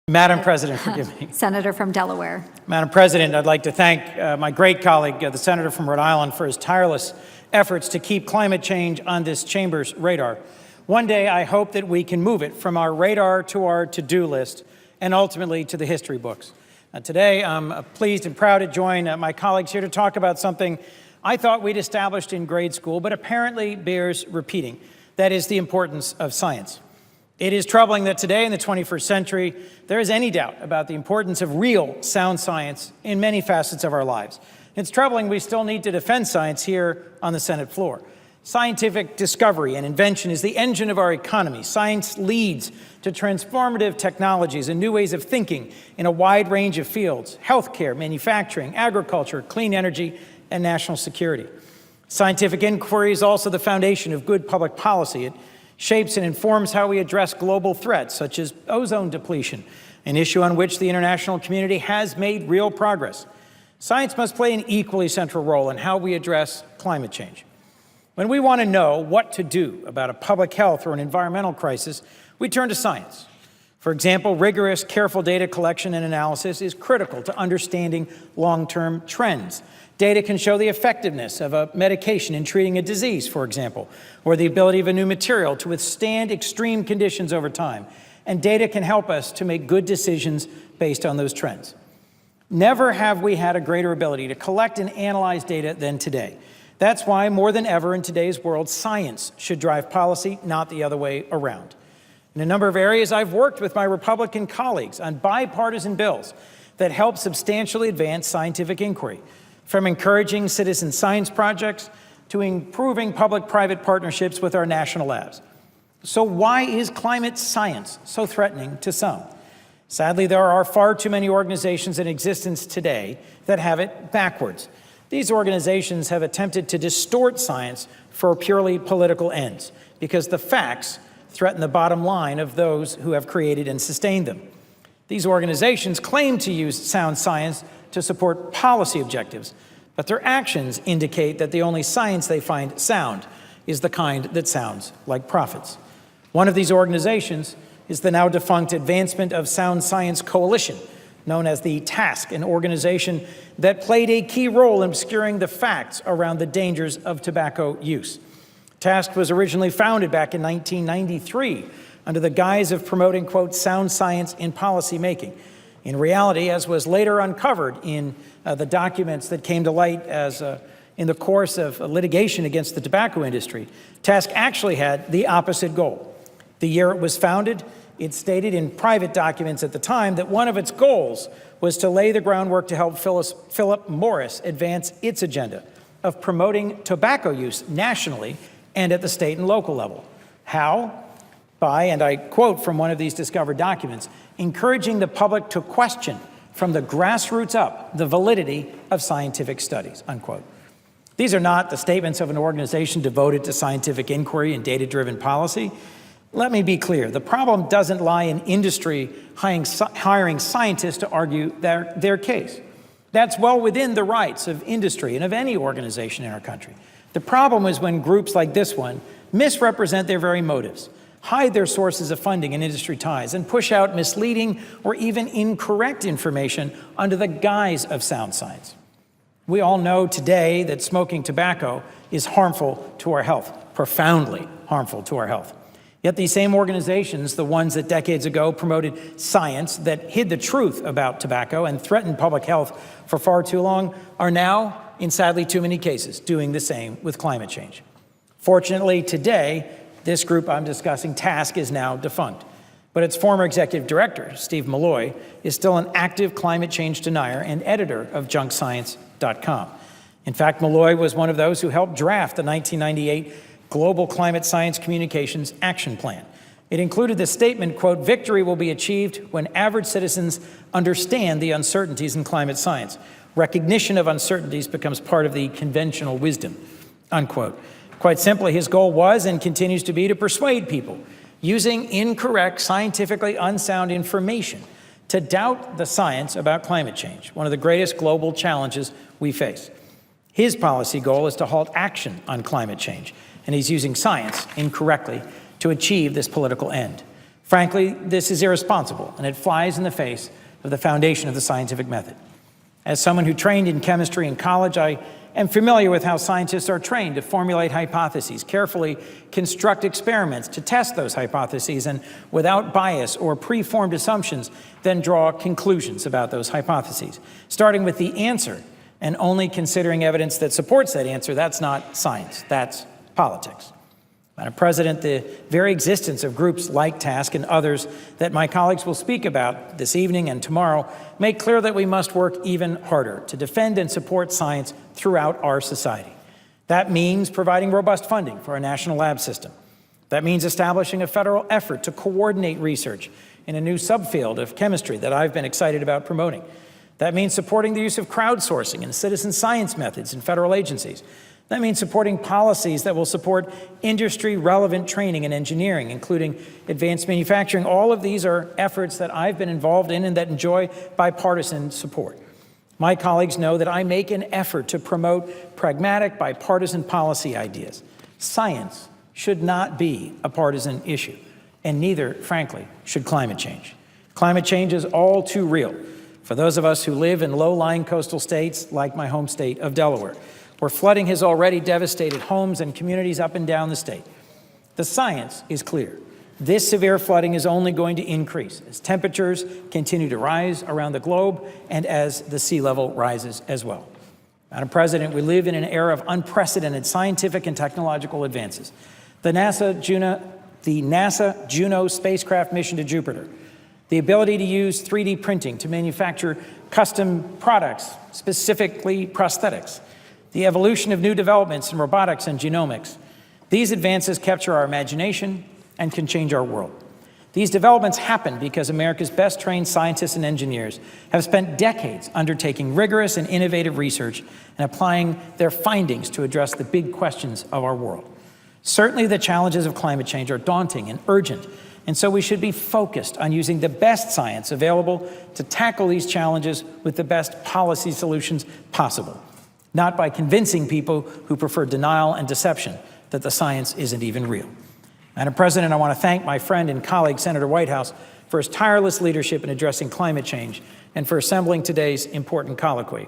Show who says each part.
Speaker 1: Madam President, forgive me.
Speaker 2: Senator from Delaware.
Speaker 1: Madam President, I'd like to thank my great colleague, the senator from Rhode Island, for his tireless efforts to keep climate change on this chamber's radar. One day, I hope that we can move it from our radar to our to-do list and ultimately to the history books. Today, I'm pleased and proud to join my colleagues here to talk about something I thought we'd established in grade school, but apparently bears repeating. That is the importance of science. It is troubling that today in the 21st century, there is any doubt about the importance of real sound science in many facets of our lives. It's troubling we still need to defend science here on the Senate floor. Scientific discovery and invention is the engine of our economy. Science leads to transformative technologies and new ways of thinking in a wide range of fields: healthcare, manufacturing, agriculture, clean energy, and national security. Scientific inquiry is also the foundation of good public policy. It shapes and informs how we address global threats, such as ozone depletion, an issue on which the international community has made real progress. Science must play an equally central role in how we address climate change. When we want to know what to do about a public health or an environmental crisis, we turn to science. For example, rigorous, careful data collection and analysis is critical to understanding long-term trends. Data can show the effectiveness of a medication in treating a disease, for example, or the ability of a new material to withstand extreme conditions over time. And data can help us to make good decisions based on those trends. Never have we had a greater ability to collect and analyze data than today. That's why, more than ever in today's world, science should drive policy, not the other way around. In a number of areas, I've worked with my Republican colleagues on bipartisan bills that help substantially advance scientific inquiry, from encouraging citizen science projects to improving public-private partnerships with our national labs. So why is climate science so threatening to some? Sadly, there are far too many organizations in existence today that have it backwards. These organizations have attempted to distort science for purely political ends because the facts threaten the bottom line of those who have created and sustained them. These organizations claim to use sound science to support policy objectives, but their actions indicate that the only science they find sound is the kind that sounds like profits. One of these organizations is the now defunct Advancement of Sound Science Coalition, known as the TASC, an organization that played a key role in obscuring the facts around the dangers of tobacco use. TASC was originally founded back in 1993 under the guise of promoting, quote, sound science in policy making. In reality, as was later uncovered in the documents that came to light in the course of litigation against the tobacco industry, TASC actually had the opposite goal. The year it was founded, it stated in private documents at the time that one of its goals was to lay the groundwork to help Philip Morris advance its agenda of promoting tobacco use nationally and at the state and local level. How? By, and I quote from one of these discovered documents, encouraging the public to question from the grassroots up the validity of scientific studies, unquote. These are not the statements of an organization devoted to scientific inquiry and data-driven policy. Let me be clear, the problem doesn't lie in industry hiring scientists to argue their case. That's well within the rights of industry and of any organization in our country. The problem is when groups like this one misrepresent their very motives, hide their sources of funding and industry ties, and push out misleading or even incorrect information under the guise of sound science. We all know today that smoking tobacco is harmful to our health, profoundly harmful to our health. Yet these same organizations, the ones that decades ago promoted science that hid the truth about tobacco and threatened public health for far too long, are now, in sadly too many cases, doing the same with climate change. Fortunately, today, this group I'm discussing, TASC, is now defunct. But its former executive director, Steve Malloy, is still an active climate change denier and editor of junkscience.com. In fact, Malloy was one of those who helped draft the 1998 Global Climate Science Communications Action Plan. It included the statement, quote, victory will be achieved when average citizens understand the uncertainties in climate science. Recognition of uncertainties becomes part of the conventional wisdom, unquote. Quite simply, his goal was and continues to be to persuade people using incorrect, scientifically unsound information to doubt the science about climate change, one of the greatest global challenges we face. His policy goal is to halt action on climate change, and he's using science incorrectly to achieve this political end. Frankly, this is irresponsible, and it flies in the face of the foundation of the scientific method. As someone who trained in chemistry in college, I am familiar with how scientists are trained to formulate hypotheses, carefully construct experiments to test those hypotheses, and without bias or preformed assumptions, then draw conclusions about those hypotheses, starting with the answer and only considering evidence that supports that answer. That's not science, that's politics. Madam President, the very existence of groups like TASC and others that my colleagues will speak about this evening and tomorrow make clear that we must work even harder to defend and support science throughout our society. That means providing robust funding for our national lab system. That means establishing a federal effort to coordinate research in a new subfield of chemistry that I've been excited about promoting. That means supporting the use of crowdsourcing and citizen science methods in federal agencies. That means supporting policies that will support industry-relevant training and engineering, including advanced manufacturing. All of these are efforts that I've been involved in and that enjoy bipartisan support. My colleagues know that I make an effort to promote pragmatic, bipartisan policy ideas. Science should not be a partisan issue, and neither, frankly, should climate change. Climate change is all too real for those of us who live in low-lying coastal states like my home state of Delaware, where flooding has already devastated homes and communities up and down the state. The science is clear. This severe flooding is only going to increase as temperatures continue to rise around the globe and as the sea level rises as well. Madam President, we live in an era of unprecedented scientific and technological advances. The NASA Juno spacecraft mission to Jupiter, the ability to use 3D printing to manufacture custom products, specifically prosthetics, the evolution of new developments in robotics and genomics. These advances capture our imagination and can change our world. These developments happen because America's best trained scientists and engineers have spent decades undertaking rigorous and innovative research and applying their findings to address the big questions of our world. Certainly the challenges of climate change are daunting and urgent, and so we should be focused on using the best science available to tackle these challenges with the best policy solutions possible, not by convincing people who prefer denial and deception that the science isn't even real. Madam President, I want to thank my friend and colleague, Senator Whitehouse, for his tireless leadership in addressing climate change and for assembling today's important colloquy.